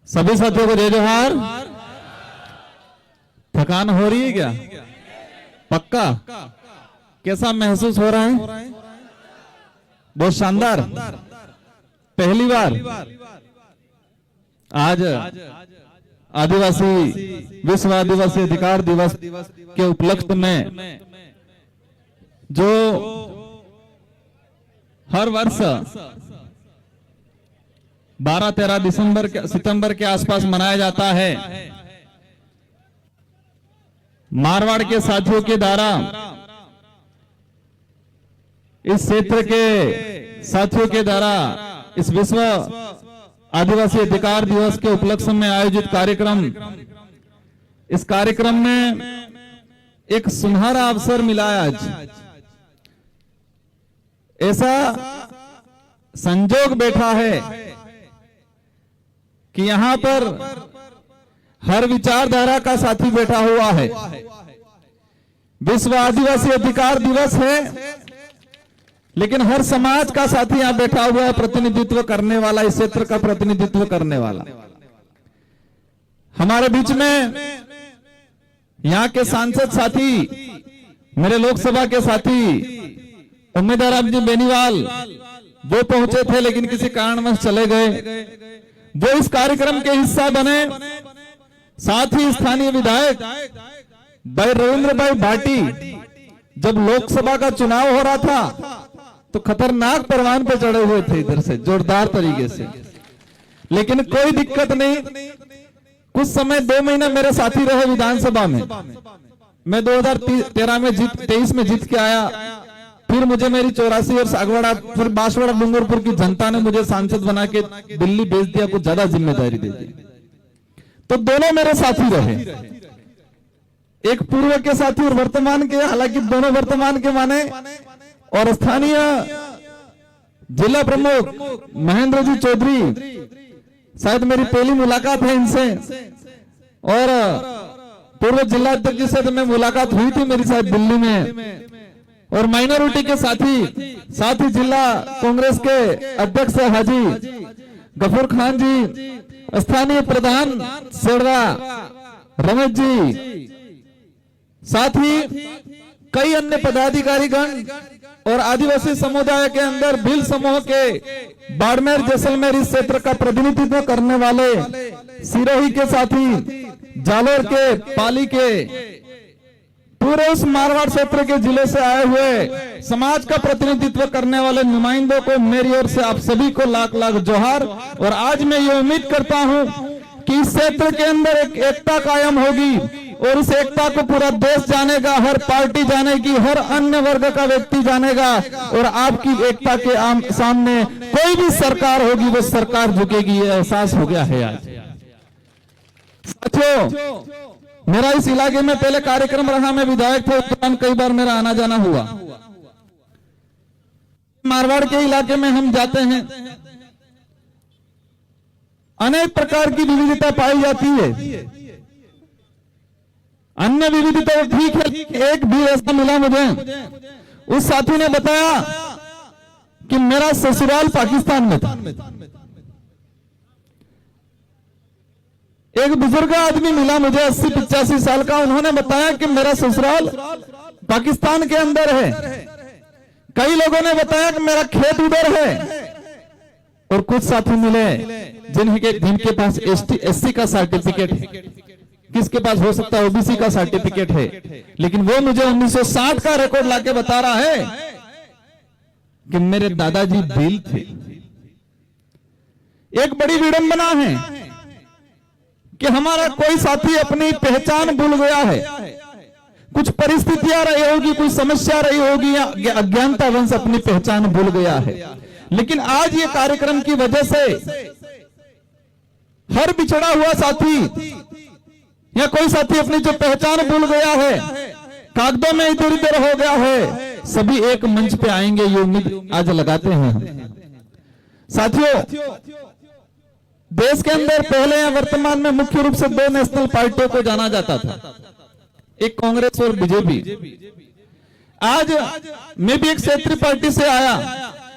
सभी साथियों को जय जोहार। थकान हो रही है क्या? पक्का? कैसा महसूस हो रहा है? बहुत शानदार। पहली बार आज आदिवासी विश्व आदिवासी अधिकार दिवस के उपलक्ष्य में जो हर वर्ष 12-13 सितंबर के आसपास मनाया जाता है, मारवाड़ के साथियों के द्वारा इस क्षेत्र के साथियों के द्वारा इस विश्व आदिवासी अधिकार दिवस के उपलक्ष्य में आयोजित कार्यक्रम, इस कार्यक्रम में एक सुनहरा अवसर मिला आज। ऐसा संजोग बैठा है कि यहां पर हर विचारधारा का साथी बैठा हुआ है। विश्व आदिवासी अधिकार दिवस है, लेकिन हर समाज का साथी यहां बैठा हुआ है, प्रतिनिधित्व करने वाला, इस क्षेत्र का प्रतिनिधित्व करने वाला। हमारे बीच में यहां के सांसद साथी, मेरे लोकसभा के साथी उम्मीदवार रामजी बेनीवाल, वो पहुंचे थे लेकिन किसी कारणवश चले गए, वो इस कार्यक्रम के हिस्सा बने। साथ ही स्थानीय विधायक भाई रविंद्र भाई भाटी, जब लोकसभा का चुनाव हो रहा था तो खतरनाक परवान पे चढ़े हुए थे इधर से जोरदार तरीके से, लेकिन कोई दिक्कत नहीं। कुछ समय 2 महीना मेरे साथी रहे विधानसभा में। मैं 2013 में 23 में जीत के आया, फिर मुझे मेरी 84 और सागवाड़ा फिर बांसवाड़ा डूंगरपुर की जनता ने मुझे सांसद बना के दिल्ली भेज दिया, कुछ ज्यादा जिम्मेदारी दे दी। तो दोनों मेरे साथी रहे, एक पूर्व के साथी और वर्तमान के, हालांकि दोनों वर्तमान के माने। और स्थानीय जिला प्रमुख महेंद्र जी चौधरी, शायद मेरी पहली मुलाकात है इनसे, और पूर्व जिला अध्यक्ष से तो मैं मुलाकात हुई थी मेरी शायद दिल्ली में। और माइनॉरिटी के साथ ही जिला कांग्रेस के अध्यक्ष हाजी गफूर खान जी, स्थानीय प्रधान सेड़वा रमेश जी, साथ ही कई अन्य पदाधिकारीगण और आदिवासी समुदाय के अंदर भील समूह के बाड़मेर जैसलमेर इस क्षेत्र का प्रतिनिधित्व करने वाले, सिरोही के साथी, जालोर के, पाली के, पूरे उस मारवाड़ क्षेत्र के जिले से आए हुए समाज का प्रतिनिधित्व करने वाले नुमाइंदों को मेरी ओर से आप सभी को लाख लाख जोहार। और आज मैं ये उम्मीद करता हूं कि इस क्षेत्र के अंदर एक एकता कायम होगी और इस एकता को पूरा देश जानेगा, हर पार्टी जानेगी, हर अन्य वर्ग का व्यक्ति जानेगा, और आपकी एकता के सामने कोई भी सरकार होगी वो सरकार झुकेगी, ये एहसास हो गया है आज। साथियों, मेरा इस इलाके में पहले कार्यक्रम रहा, मैं विधायक था, उस दौरान कई बार मेरा आना जाना हुआ। मारवाड़ के इलाके में हम जाते हैं, अनेक प्रकार की विविधता पाई जाती है। अन्य विविधता ठीक है, एक भी ऐसा मिला मुझे, उस साथी ने बताया कि मेरा ससुराल पाकिस्तान में था। एक बुजुर्ग आदमी मिला मुझे 80-85 साल का, उन्होंने बताया कि मेरा ससुराल पाकिस्तान के अंदर है। कई लोगों ने बताया कि मेरा खेत उधर है। और कुछ साथी मिले जिनके पास ST/SC का सर्टिफिकेट है, किसके पास हो सकता है OBC का सर्टिफिकेट है, लेकिन वो मुझे 1960 का रिकॉर्ड लाके बता रहा है कि मेरे दादाजी भील थे। एक बड़ी विडंबना है कि हमारा कोई साथी अपनी पहचान भूल गया है। कुछ परिस्थितियां रही होगी, कोई समस्या रही होगी, या अज्ञानतावश अपनी पहचान भूल गया है। लेकिन आज ये कार्यक्रम की वजह से हर बिछड़ा हुआ साथी या कोई साथी अपनी जो पहचान भूल गया है, कागजों में इधर उधर हो गया है, सभी एक मंच पे आएंगे, ये उम्मीद आज लगाते हैं हम। साथियों, देश के अंदर पहले या वर्तमान में मुख्य रूप से 2 नेशनल पार्टियों को जाना जाता था, एक कांग्रेस और बीजेपी। आज मैं भी एक क्षेत्रीय पार्टी से आया,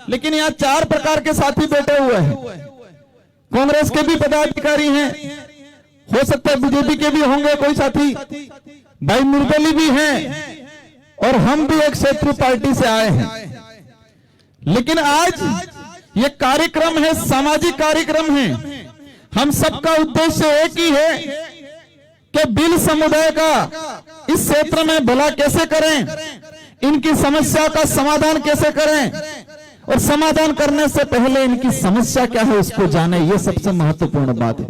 लेकिन यहाँ 4 प्रकार के साथी बैठे हुए हैं। कांग्रेस के भी पदाधिकारी हैं, हो सकता है बीजेपी के भी होंगे कोई साथी, भाई निर्दलीय भी हैं, और हम भी एक क्षेत्रीय पार्टी से आए हैं। लेकिन आज ये कार्यक्रम है, सामाजिक कार्यक्रम है। हम सबका उद्देश्य एक ही है कि भील समुदाय का इस क्षेत्र में भला कैसे करें, इनकी समस्या का समाधान कैसे करें, और समाधान करने से पहले इनकी समस्या क्या है उसको जाने, ये सबसे महत्वपूर्ण बात है।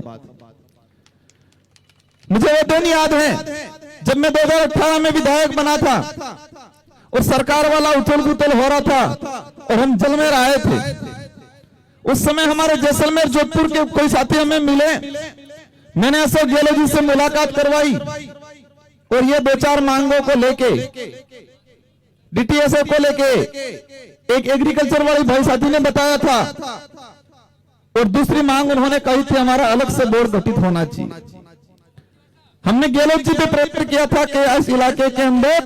मुझे वो दिन याद है जब मैं 2018 में विधायक बना था और सरकार वाला उथल पुथल हो रहा था और हम जलमेर आए थे। उस समय हमारे जैसलमेर जोधपुर के कोई साथी हमें मिले, मैंने अशोक गहलोत जी से मुलाकात करवाई और ये 2-4 मांगों को लेके, डीटीएसए को लेके, एक एग्रीकल्चर वाली भाई साथी ने बताया था, और दूसरी मांग उन्होंने कही थी हमारा अलग से बोर्ड गठित होना चाहिए। हमने गहलोत जी पे प्रयत्न किया था कि इस इलाके के अंदर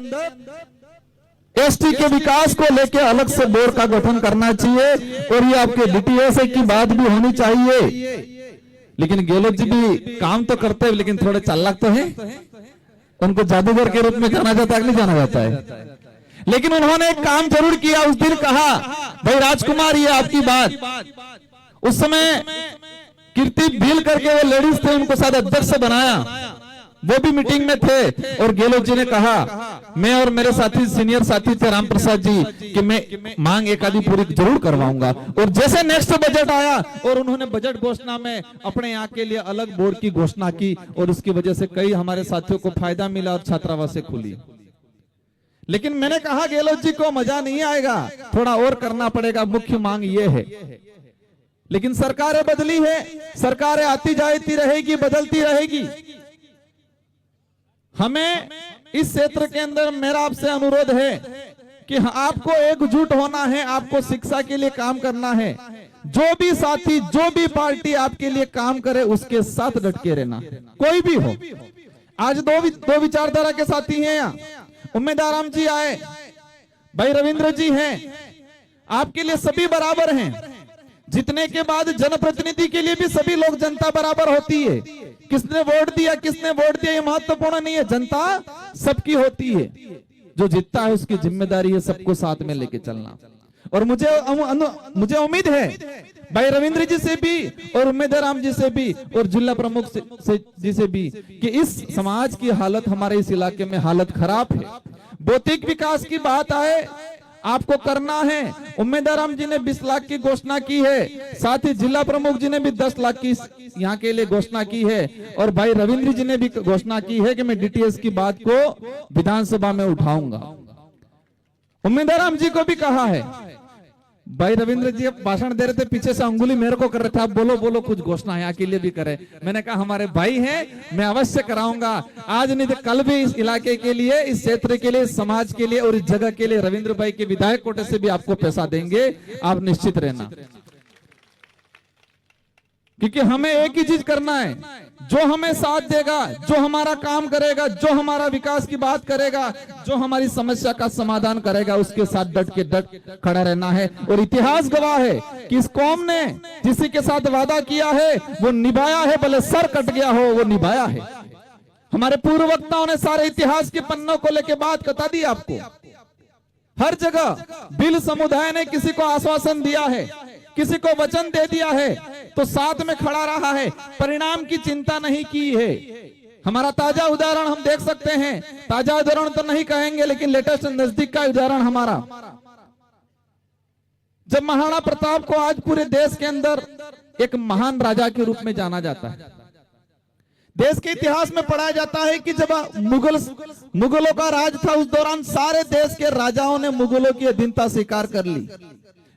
एसटी के विकास को लेकर अलग से बोर्ड का गठन करना चाहिए, और ये आपके डीटीएसए की बात भी होनी चाहिए। लेकिन गहलोत जी भी काम तो करते हैं, लेकिन थोड़े चालाक तो हैं, उनको जादूगर के रूप में जाना जाता है कि नहीं जाना जाता है। लेकिन उन्होंने एक काम जरूर किया, उस दिन कहा भाई राजकुमार ये आपकी बात, उस समय कीर्ति भील करके वो लेडीज थे, उनको शायद अध्यक्ष बनाया, वो भी मीटिंग में थे, और गहलोत जी ने कहा, मैं और मेरे साथी सीनियर साथी थे राम प्रसाद जी, कि मैं मांग एक आधी पूरी जरूर करवाऊंगा। और जैसे नेक्स्ट बजट आया और उन्होंने बजट घोषणा में अपने यहाँ के लिए अलग बोर्ड की घोषणा की, और उसकी वजह से कई हमारे साथियों को फायदा मिला और छात्रावासें खुली। लेकिन मैंने कहा गहलोत जी को मजा नहीं आएगा, थोड़ा और करना पड़ेगा, मुख्य मांग ये है। लेकिन सरकारें बदली है, सरकारें आती जाती रहेगी, बदलती रहेगी। हमें इस क्षेत्र के अंदर मेरा आपसे अनुरोध है कि आपको एकजुट होना है, आपको शिक्षा के लिए काम करना है। जो भी साथी, जो भी पार्टी आपके लिए काम करे उसके साथ डट के रहना, कोई भी हो। आज दो विचारधारा के साथी हैं यहाँ, उम्मेदाराम जी आए, भाई रविंद्र जी हैं, आपके लिए सभी बराबर हैं। जीतने के बाद जनप्रतिनिधि के लिए भी सभी लोग, जनता बराबर होती है। किसने वोट दिया, किसने वोट दिया ये महत्वपूर्ण नहीं है, जनता सबकी होती है। जो जीतता है उसकी जिम्मेदारी है सबको साथ में लेके चलना। और मुझे उम्मीद है भाई रविंद्र जी से भी और उम्मेदाराम जी से भी और जिला प्रमुख जी से भी कि इस समाज की हालत, हमारे इस इलाके में हालत खराब है। भौतिक विकास की बात आए, आपको करना है। उम्मेदाराम जी ने 20 लाख की घोषणा की है, साथ ही जिला प्रमुख जी ने भी 10 लाख की यहाँ के लिए घोषणा की है, और भाई रविंद्र जी ने भी घोषणा की है कि मैं डीटीएस की बात को विधानसभा में उठाऊंगा। उम्मेदाराम जी को भी कहा है, भाई रविंद्र जी अब भाषण दे रहे थे, पीछे से अंगुली मेरे को कर रहे थे, आप बोलो बोलो कुछ घोषणा यहाँ के लिए भी करे। मैंने कहा हमारे भाई हैं, मैं अवश्य कराऊंगा, आज नहीं तो कल भी इस इलाके के लिए, इस क्षेत्र के लिए, इस समाज के लिए और इस जगह के लिए रविंद्र भाई के विधायक कोटे से भी आपको पैसा देंगे, आप निश्चित रहना। क्योंकि हमें एक ही चीज करना है, जो हमें साथ देगा, जो हमारा काम करेगा, जो हमारा विकास की बात करेगा, जो हमारी समस्या का समाधान करेगा, उसके साथ डट खड़ा रहना है। और इतिहास गवाह है कि इस कौम ने जिसी के साथ वादा किया है वो निभाया है, भले सर कट गया हो वो निभाया है। हमारे पूर्व वक्ताओं ने सारे इतिहास के पन्नों को लेकर बात बता दी आपको। हर जगह भील समुदाय ने किसी को आश्वासन दिया है, किसी को वचन दे दिया है तो साथ में खड़ा रहा है, परिणाम की चिंता नहीं की है। हमारा ताजा उदाहरण हम देख सकते हैं, ताजा उदाहरण तो नहीं कहेंगे लेकिन लेटेस्ट नजदीक का उदाहरण हमारा, जब महाराणा प्रताप को आज पूरे देश के अंदर एक महान राजा के रूप में जाना जाता है। देश के इतिहास में पढ़ा जाता है कि जब मुगलों का राज था उस दौरान सारे देश के राजाओं ने मुगलों की अधीनता स्वीकार कर ली,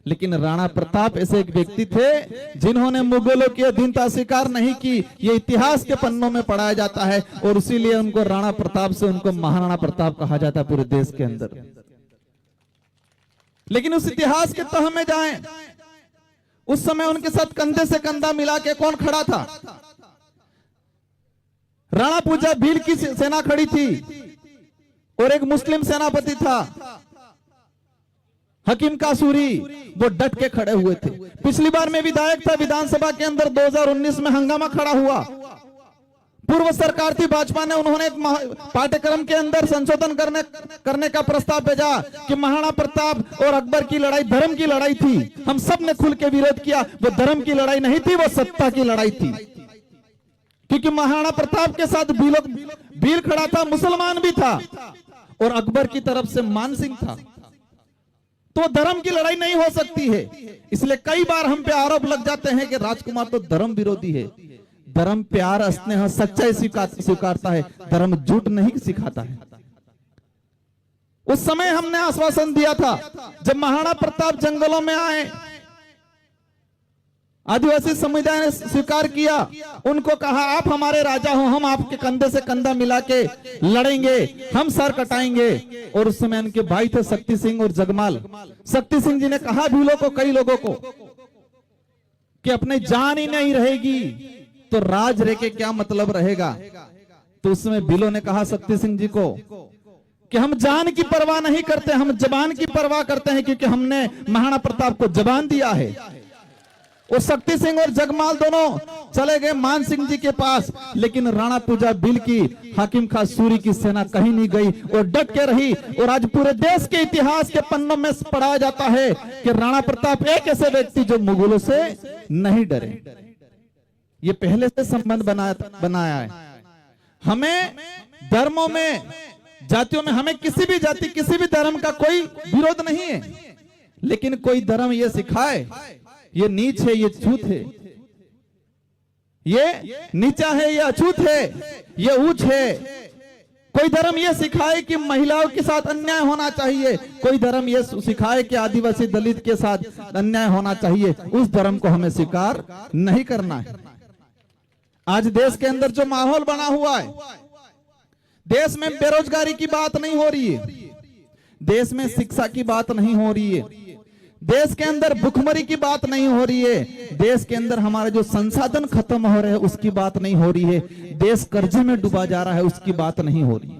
लेकिन राणा प्रताप ऐसे एक व्यक्ति थे जिन्होंने मुगलों की अधीनता स्वीकार नहीं की। ये इतिहास के पन्नों में पढ़ाया जाता है और इसीलिए उनको राणा प्रताप से उनको महाराणा प्रताप कहा जाता है पूरे देश के अंदर। लेकिन उस इतिहास के तह में जाएं, उस समय उनके साथ कंधे से कंधा मिला के कौन खड़ा था? राणा पूजा भील की सेना खड़ी थी और एक मुस्लिम सेनापति था। हकीम कासूरी वो डट के खड़े हुए थे। पिछली बार मैं विधायक था, विधानसभा के अंदर 2019 में हंगामा खड़ा हुआ। पूर्व सरकार थी भाजपा ने, उन्होंने एक पाठ्यक्रम के अंदर संशोधन करने का प्रस्ताव भेजा कि महाराणा प्रताप और अकबर की लड़ाई धर्म की लड़ाई थी। हम सब ने खुल के विरोध किया। वो धर्म की लड़ाई नहीं थी, वो सत्ता की लड़ाई थी, क्योंकि महाराणा प्रताप के साथ भील खड़ा था, मुसलमान भी था, और अकबर की तरफ से मान सिंह था। तो धर्म की लड़ाई नहीं हो सकती है। इसलिए कई बार हम पे आरोप लग जाते हैं कि राजकुमार तो धर्म विरोधी है। धर्म प्यार, स्नेह, सच्चाई स्वीकारता है, धर्म झूठ नहीं सिखाता है। उस समय हमने आश्वासन दिया था, जब महाराणा प्रताप जंगलों में आए, आदिवासी समुदाय ने स्वीकार किया, उनको कहा आप हमारे राजा हो, हम आपके कंधे से कंधा मिला के लड़ेंगे, हम सर कटाएंगे। और उस समय उनके भाई थे शक्ति सिंह और जगमाल। शक्ति सिंह जी ने कहा भीलों को, कई लोगों को, कि अपने जान ही नहीं रहेगी तो राज रह के क्या मतलब रहेगा। तो उस समय भीलों ने कहा शक्ति सिंह जी को कि हम जान की परवाह नहीं करते, हम जबान की परवाह करते हैं, क्योंकि हमने महाराणा प्रताप को जबान दिया है। और शक्ति सिंह और जगमाल दोनों चले गए मान सिंह जी के पास, लेकिन राणा पूजा भील की, हाकिम खास सूरी की सेना कहीं नहीं गई और डट के रही। और आज पूरे देश के इतिहास के पन्नों में पढ़ाया जाता है कि राणा प्रताप एक ऐसे व्यक्ति जो मुगलों से नहीं डरे। ये पहले से संबंध बनाया है। हमें धर्मों में, जातियों में, हमें किसी भी जाति, किसी भी धर्म का कोई विरोध नहीं है, लेकिन कोई धर्म ये सिखाए ये नीच है, ये छूत है, ये नीचा है, ये अछूत है, ये ऊंच है। कोई धर्म ये सिखाए कि महिलाओं के साथ अन्याय होना चाहिए, कोई धर्म ये सिखाए कि आदिवासी दलित के साथ अन्याय होना चाहिए, उस धर्म को हमें स्वीकार नहीं करना है। आज देश के अंदर जो माहौल बना हुआ है, देश में बेरोजगारी की बात नहीं हो रही है, देश में शिक्षा की बात नहीं हो रही है, देश के अंदर भुखमरी की बात नहीं हो रही है, देश के अंदर हमारे जो संसाधन खत्म हो रहे हैं उसकी बात नहीं हो रही है, देश कर्जे में डूबा जा रहा है उसकी बात नहीं हो रही है।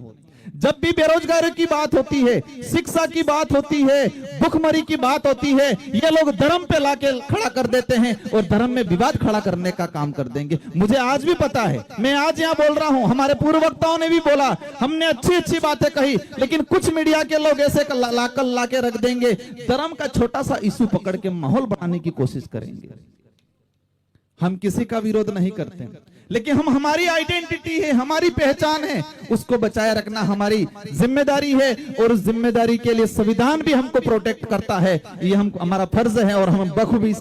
जब भी बेरोजगारी की बात होती है, शिक्षा की बात होती है, भुखमरी की बात होती है, ये लोग धर्म पे लाके खड़ा कर देते हैं और धर्म में विवाद खड़ा करने का काम कर देंगे। मुझे आज भी पता है, मैं आज यहाँ बोल रहा हूँ, हमारे पूर्व वक्ताओं ने भी बोला, हमने अच्छी अच्छी बातें कही, लेकिन कुछ मीडिया के लोग ऐसे लाके रख देंगे, धर्म का छोटा सा इशू पकड़ के माहौल बनाने की कोशिश करेंगे। हम किसी का विरोध नहीं करते, लेकिन हम, हमारी आइडेंटिटी है, हमारी पहचान है, उसको बचाए रखना हमारी जिम्मेदारी है। और उस जिम्मेदारी के लिए संविधान भी हमको प्रोटेक्ट करता है, ये हमारा फर्ज है और हम बखूबी इस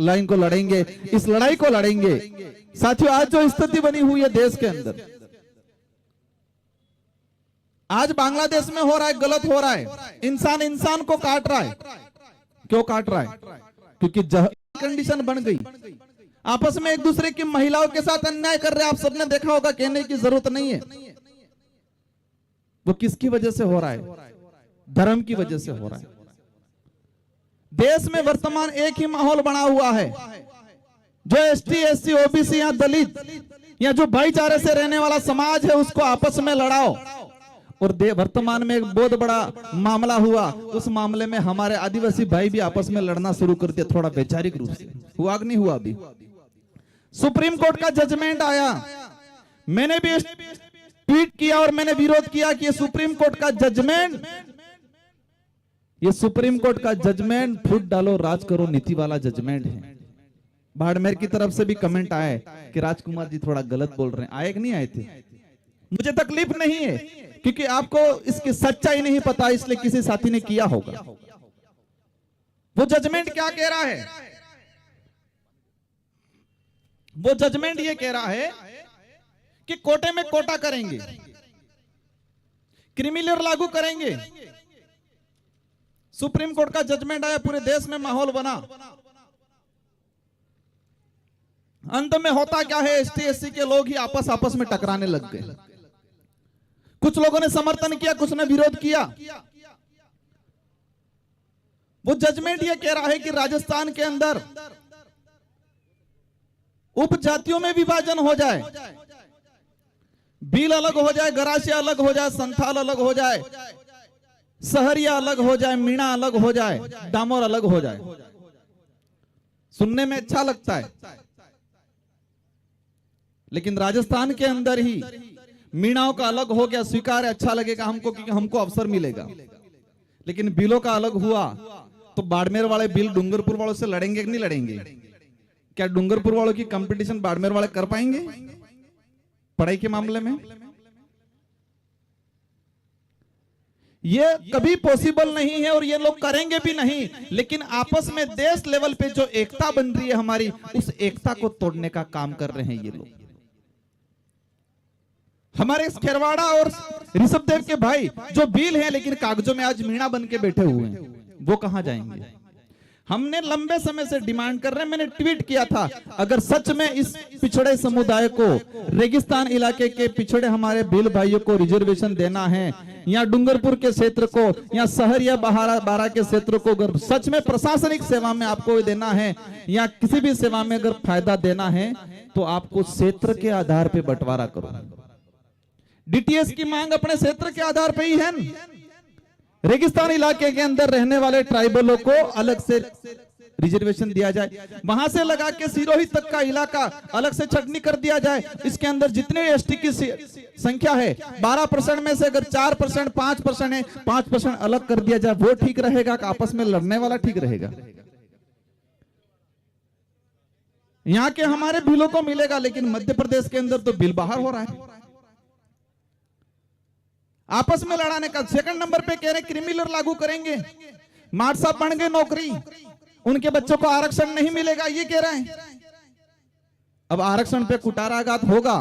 लाइन को लड़ेंगे, इस लड़ाई को लड़ेंगे। साथियों, आज जो स्थिति बनी हुई है देश के अंदर, आज बांग्लादेश में हो रहा है, गलत हो रहा है, इंसान इंसान को काट रहा है। क्यों काट रहा है? क्योंकि कंडीशन बन गई, आपस में एक दूसरे की महिलाओं के साथ अन्याय कर रहे हैं। आप सबने देखा होगा, कहने की जरूरत नहीं है। वो किसकी वजह से हो रहा है? धर्म की वजह से हो रहा है। देश में वर्तमान एक ही माहौल बना हुआ है, जो एसटी, एससी, ओबीसी या दलित या जो भाईचारे से रहने वाला समाज है उसको आपस में लड़ाओ। और वर्तमान में एक बहुत बड़ा मामला हुआ, उस मामले में हमारे आदिवासी भाई भी आपस में लड़ना शुरू कर दिया, थोड़ा वैचारिक रूप से। हुआ कि नहीं हुआ? अभी सुप्रीम कोर्ट का जजमेंट आया, मैंने भी ट्वीट किया और मैंने विरोध किया कि ये सुप्रीम कोर्ट का जजमेंट फुट डालो राज करो नीति वाला जजमेंट है। बाड़मेर की तरफ से भी कमेंट आया कि राजकुमार जी थोड़ा गलत बोल रहे हैं। आए कि नहीं आए थे? मुझे तकलीफ नहीं है, क्योंकि आपको इसकी सच्चाई नहीं पता, इसलिए किसी साथी ने किया होगा। वो जजमेंट क्या कह रहा है? वो जजमेंट ये कह रहा है कि कोटे में कोटा करेंगे, क्रीमी लेयर लागू करेंगे। सुप्रीम कोर्ट का जजमेंट आया, पूरे देश में माहौल बना। अंत में होता क्या है? एसटी, एससी के लोग ही आपस में टकराने लग गए। कुछ लोगों ने समर्थन किया, कुछ ने विरोध किया। वो जजमेंट ये कह रहा है कि राजस्थान के अंदर उपजातियों में विभाजन हो जाए, भील अलग हो जाए, गरासिया अलग हो जाए, संथाल अलग हो जाए, सहरिया अलग हो जाए, मीणा अलग हो जाए, डामोर अलग हो जाए, सुनने में अच्छा लगता है, लेकिन राजस्थान के अंदर ही मीणाओं का अलग हो गया, स्वीकार है, अच्छा लगेगा हमको क्योंकि हमको अवसर मिलेगा। लेकिन बिलों का अलग हुआ तो बाड़मेर वाले बिल डूंगरपुर वालों से लड़ेंगे कि नहीं लड़ेंगे? क्या डूंगरपुर वालों की कंपटीशन बाड़मेर वाले कर पाएंगे पढ़ाई के मामले में? ये कभी पॉसिबल नहीं है और ये लोग करेंगे भी नहीं। लेकिन आपस में देश लेवल पे जो एकता बन रही है हमारी, उस एकता को तोड़ने का काम कर रहे हैं ये लोग। हमारे खेरवाड़ा और ऋषभदेव के भाई जो भील हैं लेकिन कागजों में आज मीणा बन के बैठे हुए हैं, वो कहां जाएंगे? हमने लंबे समय से डिमांड कर रहे हैं, मैंने ट्वीट किया था, अगर सच में इस पिछड़े समुदाय को, रेगिस्तान इलाके के पिछड़े हमारे भील भाइयों को रिजर्वेशन देना है, या डूंगरपुर के क्षेत्र को, या शहर या बारा के क्षेत्र को अगर सच में प्रशासनिक सेवा में आपको देना है या किसी भी सेवा में अगर फायदा देना है, तो आपको क्षेत्र के आधार पर बंटवारा करो। डीटीएस की मांग अपने क्षेत्र के आधार पर ही है। रेगिस्तान इलाके के अंदर रहने वाले ट्राइबलों को अलग से रिजर्वेशन दिया जाए, वहां से लगा के सिरोही तक का इलाका अलग से छटनी कर दिया जाए। इसके अंदर जितने एसटी की संख्या है 12% में से अगर 4%, 5% है, 5% अलग कर दिया जाए। वो ठीक रहेगा कि आपस में लड़ने वाला ठीक रहेगा? यहाँ के हमारे बिलों को मिलेगा, लेकिन मध्य प्रदेश के अंदर तो बिल बाहर हो रहा है। आपस में लड़ाने का। सेकंड नंबर पे कह रहे क्रिमिनल लागू करेंगे, मार साहब बन गए नौकरी, उनके बच्चों को आरक्षण नहीं मिलेगा, ये कह रहे हैं। अब आरक्षण पे कुटाराघात होगा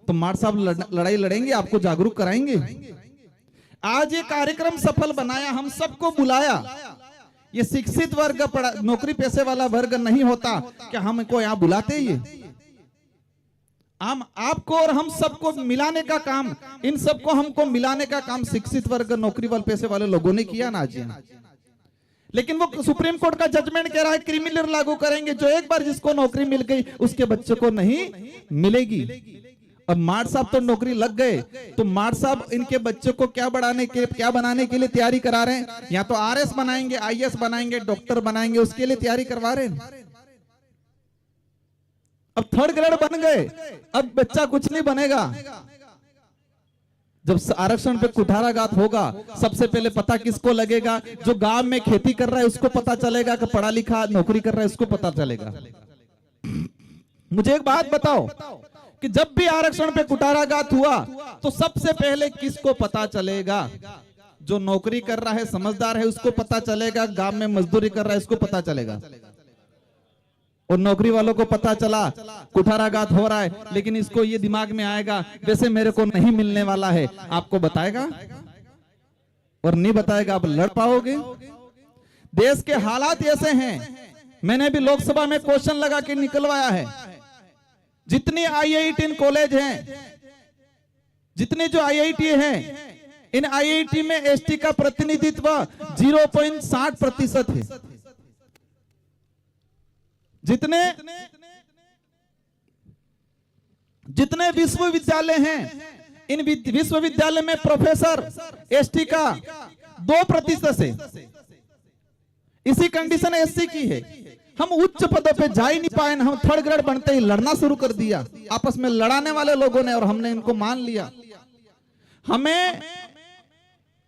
तो मार साहब लड़ाई लड़ेंगे, आपको जागरूक कराएंगे। आज ये कार्यक्रम सफल बनाया, हम सबको बुलाया। ये शिक्षित वर्ग, नौकरी पैसे वाला वर्ग नहीं होता क्या हमको यहाँ बुलाते? ये हम आपको और हम सबको मिलाने का काम, इन सबको हमको मिलाने का काम शिक्षित वर्ग, नौकरी वाले पैसे वाले लोगों ने किया ना जी। लेकिन वो सुप्रीम कोर्ट का जजमेंट कह रहा है क्रिमिनल लागू करेंगे, जो एक बार जिसको नौकरी मिल गई उसके बच्चों को नहीं मिलेगी। अब मार साहब तो नौकरी लग गए, तो मार साहब इनके बच्चों को क्या बनाने के लिए तैयारी करा रहे हैं? या तो आरएस बनाएंगे, आईएएस बनाएंगे, डॉक्टर बनाएंगे, उसके लिए तैयारी करवा रहे हैं। अब थर्ड ग्रेड बन गए, अब बच्चा कुछ नहीं बनेगा। जब आरक्षण पे कुठाराघात होगा, सबसे पहले पता किसको लगेगा? जो गांव में खेती कर रहा है उसको पता चलेगा, कि पढ़ा लिखा नौकरी कर रहा है उसको पता चलेगा। मुझे एक बात बताओ कि जब भी आरक्षण पे कुठाराघात हुआ तो सबसे पहले किसको पता चलेगा? जो नौकरी कर रहा है, समझदार है, उसको पता चलेगा। गांव में मजदूरी कर रहा है उसको पता चलेगा। और नौकरी वालों को पता चला कुठाराघात हो रहा है, लेकिन इसको ये दिमाग में आएगा वैसे मेरे को नहीं मिलने वाला है, आपको बताएगा और नहीं बताएगा, आप लड़ पाओगे? देश के हालात ऐसे हैं। मैंने भी लोकसभा में क्वेश्चन लगा के निकलवाया है, जितनी IIT कॉलेज हैं, जितने जो IIT हैं, इन IIT में एसटी का प्रतिनिधित्व 0.60% है। जितने विश्वविद्यालय हैं, इन विश्वविद्यालय में प्रोफेसर एसटी का 2% से। इसी कंडीशन एससी की है। हम उच्च पदों पे जा ही नहीं पाए, हम थर्ड ग्रेड बनते ही लड़ना शुरू कर दिया आपस में लड़ाने वाले लोगों ने, और हमने इनको मान लिया। हमें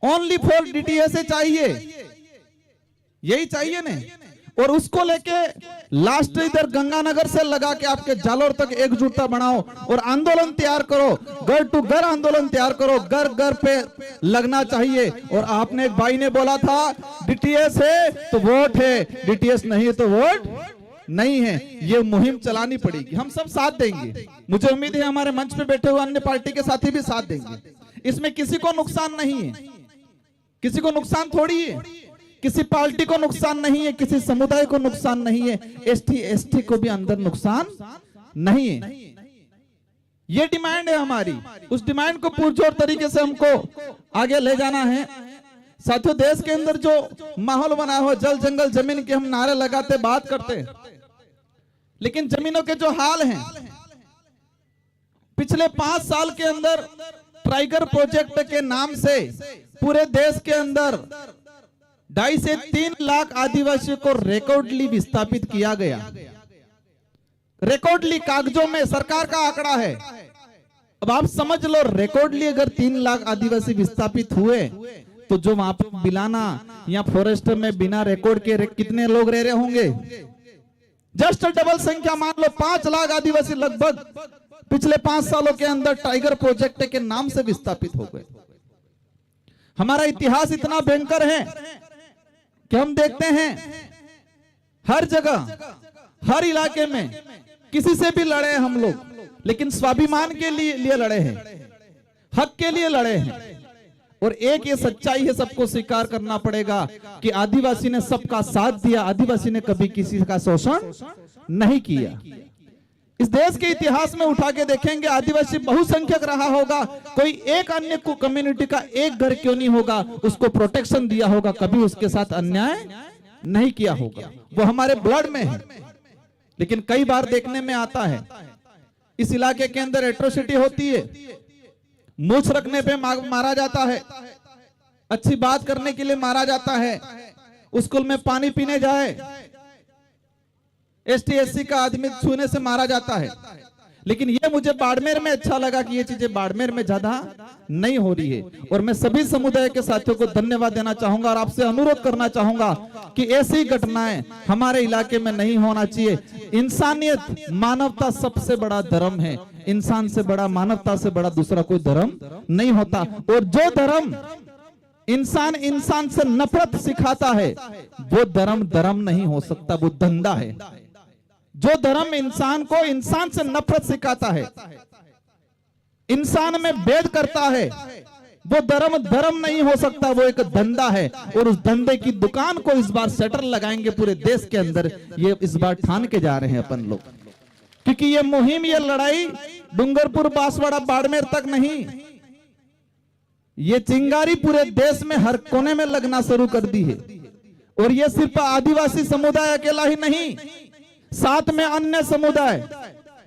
ओनली फॉर डीटीएस चाहिए, यही चाहिए ना। और उसको लेके लास्ट इधर गंगानगर से लगा के आपके जालोर तक एकजुटता बनाओ और आंदोलन तैयार करो, घर टू घर आंदोलन तैयार करो, घर घर पे लगना चाहिए। और आपने एक भाई ने बोला था डीटीएस है तो वोट है, डीटीएस नहीं है तो वोट नहीं है। ये मुहिम चलानी पड़ेगी, हम सब साथ देंगे। मुझे उम्मीद है हमारे मंच पे बैठे हुए अन्य पार्टी के साथी भी साथ देंगे। इसमें किसी को नुकसान नहीं है, किसी को नुकसान थोड़ी है, किसी पार्टी को नुकसान नहीं है, किसी समुदाय को नुकसान नहीं है, एसटी को भी अंदर नुकसान नहीं है। ये डिमांड है हमारी, उस डिमांड को पुरजोर तरीके से हमको आगे ले जाना है। साथियों, देश के अंदर जो माहौल बना हो, जल जंगल जमीन के हम नारे लगाते बात करते, लेकिन जमीनों के जो हाल हैं, पिछले 5 साल के अंदर टाइगर प्रोजेक्ट के नाम से पूरे देश के अंदर 2.5 से 3 लाख आदिवासियों को रिकॉर्डली विस्थापित किया गया। रिकॉर्डली कागजों में सरकार का आंकड़ा है। अब आप समझ लो, रिकॉर्डली अगर 3 लाख आदिवासी विस्थापित हुए तो जो वहां पर बिलाना या फॉरेस्ट में बिना रिकॉर्ड के कितने लोग रह रहे होंगे? जस्ट डबल संख्या मान लो, 5 लाख आदिवासी लगभग पिछले 5 सालों के अंदर टाइगर प्रोजेक्ट के नाम से विस्थापित हो गए। हमारा इतिहास इतना भयंकर है कि हम देखते हैं हर जगह, हर इलाके में किसी से भी लड़े हम लोग, लेकिन स्वाभिमान के लिए लड़े हैं, हक के लिए लड़े हैं। और एक ये सच्चाई है, सबको स्वीकार करना पड़ेगा कि आदिवासी ने सबका साथ दिया, आदिवासी ने कभी किसी का शोषण नहीं किया। इस देश के इतिहास में उठा के देखेंगे, आदिवासी बहुसंख्यक रहा होगा, कोई एक अन्य को कम्युनिटी का एक घर क्यों नहीं होगा, उसको प्रोटेक्शन दिया होगा, कभी उसके साथ अन्याय नहीं किया होगा। वो हमारे ब्लड में है। लेकिन कई बार देखने में आता है इस इलाके के अंदर एट्रोसिटी होती है, मूछ रखने पे मारा जाता है, अच्छी बात करने के लिए मारा जाता है, स्कूल में पानी पीने जाए ST SC का आदमी छूने से मारा जाता है। लेकिन ये मुझे बाड़मेर में अच्छा लगा कि ये चीजें बाड़मेर में ज्यादा नहीं हो रही है। और मैं सभी समुदाय के साथियों को धन्यवाद देना चाहूंगा और आपसे अनुरोध करना चाहूंगा कि ऐसी घटनाएं हमारे इलाके में नहीं होना चाहिए। इंसानियत, मानवता सबसे बड़ा धर्म है। इंसान से बड़ा, मानवता से बड़ा दूसरा कोई धर्म नहीं होता। और जो धर्म इंसान से नफरत सिखाता है वो धर्म नहीं हो सकता, वो धंधा है। जो धर्म इंसान को इंसान से नफरत सिखाता है, इंसान में भेद करता है, वो धर्म नहीं हो सकता, वो एक धंधा है। और उस धंधे की दुकान को इस बार शटर लगाएंगे पूरे देश के अंदर, ये इस बार ठान के जा रहे हैं अपन लोग। क्योंकि ये मुहिम, ये लड़ाई डूंगरपुर, बांसवाड़ा, बाड़मेर तक नहीं, ये चिंगारी पूरे देश में हर कोने में लगना शुरू कर दी है। और ये सिर्फ आदिवासी समुदाय अकेला ही नहीं, साथ में अन्य समुदाय,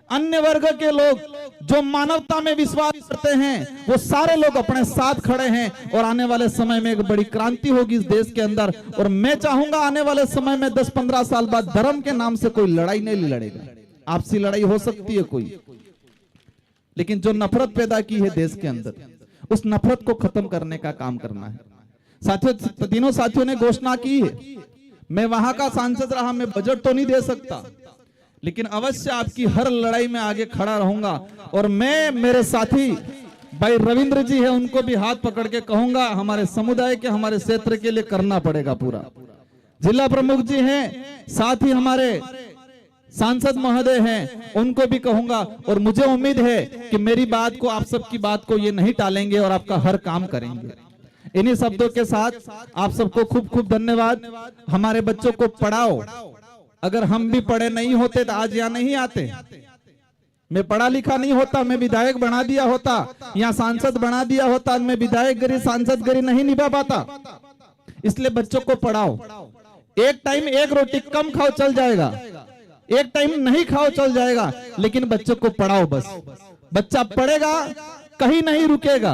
अन्य वर्ग के लोग जो मानवता में विश्वास करते हैं, वो सारे लोग अपने साथ खड़े हैं। और आने वाले समय में एक बड़ी क्रांति होगी इस देश के अंदर। और मैं चाहूंगा आने वाले समय में 10-15 साल बाद धर्म के नाम से कोई लड़ाई नहीं लड़ेगा। आपसी लड़ाई हो सकती है कोई, लेकिन जो नफरत पैदा की है देश के अंदर, उस नफरत को खत्म करने का काम करना है। साथियों, तीनों साथियों ने घोषणा की है, मैं वहां का सांसद रहा, मैं बजट तो नहीं दे सकता, लेकिन अवश्य आपकी हर लड़ाई में आगे खड़ा रहूंगा। और मैं, मेरे साथी भाई रविंद्र जी है, उनको भी हाथ पकड़ के कहूंगा, हमारे समुदाय के, हमारे क्षेत्र के लिए करना पड़ेगा पूरा। जिला प्रमुख जी हैं, साथ ही हमारे सांसद महोदय हैं, उनको भी कहूंगा। और मुझे उम्मीद है कि मेरी बात को, आप सबकी बात को ये नहीं टालेंगे और आपका हर काम करेंगे। इन्हीं शब्दों के साथ आप सबको खूब खूब धन्यवाद। हमारे बच्चों को पढ़ाओ। अगर हम भी पढ़े नहीं होते तो आज यहाँ नहीं आते। मैं पढ़ा लिखा नहीं होता, मैं विधायक बना दिया होता, यहाँ सांसद बना दिया होता, मैं विधायक गिरी, सांसद गिरी नहीं निभा पाता। इसलिए बच्चों को पढ़ाओ। एक टाइम एक रोटी कम खाओ चल जाएगा, एक टाइम नहीं खाओ चल जाएगा, लेकिन बच्चों को पढ़ाओ। बस बच्चा पढ़ेगा, कहीं नहीं रुकेगा,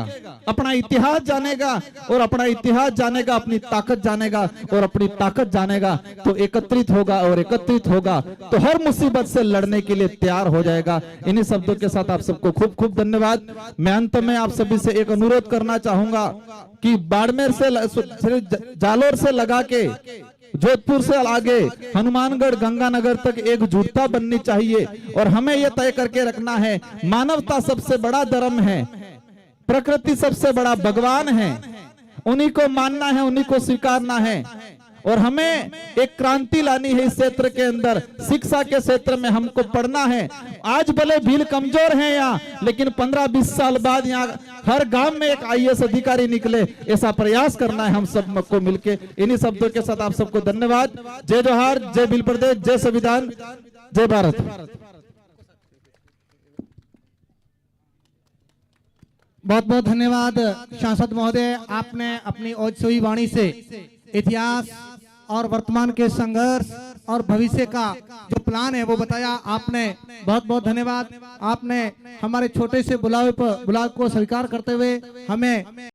अपना इतिहास जानेगा, और अपना इतिहास जानेगा अपनी ताकत जानेगा, और अपनी ताकत जानेगा तो एकत्रित होगा, और एकत्रित होगा तो हर मुसीबत से लड़ने के लिए तैयार हो जाएगा। इन्हीं शब्दों के साथ आप सबको खूब खूब धन्यवाद। मैं अंत में आप सभी से एक अनुरोध करना चाहूंगा कि बाड़मेर से, जालोर से लगा के जोधपुर से आगे हनुमानगढ़, गंगानगर तक एकजुटता बननी चाहिए। और हमें यह तय करके रखना है, मानवता सबसे बड़ा धर्म है, प्रकृति सबसे बड़ा भगवान है, उन्हीं को मानना है, उन्हीं को स्वीकारना है। और हमें एक क्रांति लानी है इस क्षेत्र के अंदर। शिक्षा के क्षेत्र में हमको पढ़ना है। आज भले भील कमजोर है यहाँ, लेकिन 15-20 साल बाद यहाँ हर गांव में एक IAS अधिकारी निकले, ऐसा प्रयास करना है हम सब को मिलके। इन्हीं शब्दों के साथ आप सबको धन्यवाद। जय जोहार, जय भील प्रदेश, जय संविधान, जय भारत। बहुत बहुत धन्यवाद सांसद महोदय, आपने अपनी ओजस्वी वाणी से इतिहास और वर्तमान के संघर्ष और भविष्य का जो प्लान है वो बताया आपने, बहुत बहुत धन्यवाद। आपने हमारे छोटे से बुलावे को स्वीकार करते हुए हमें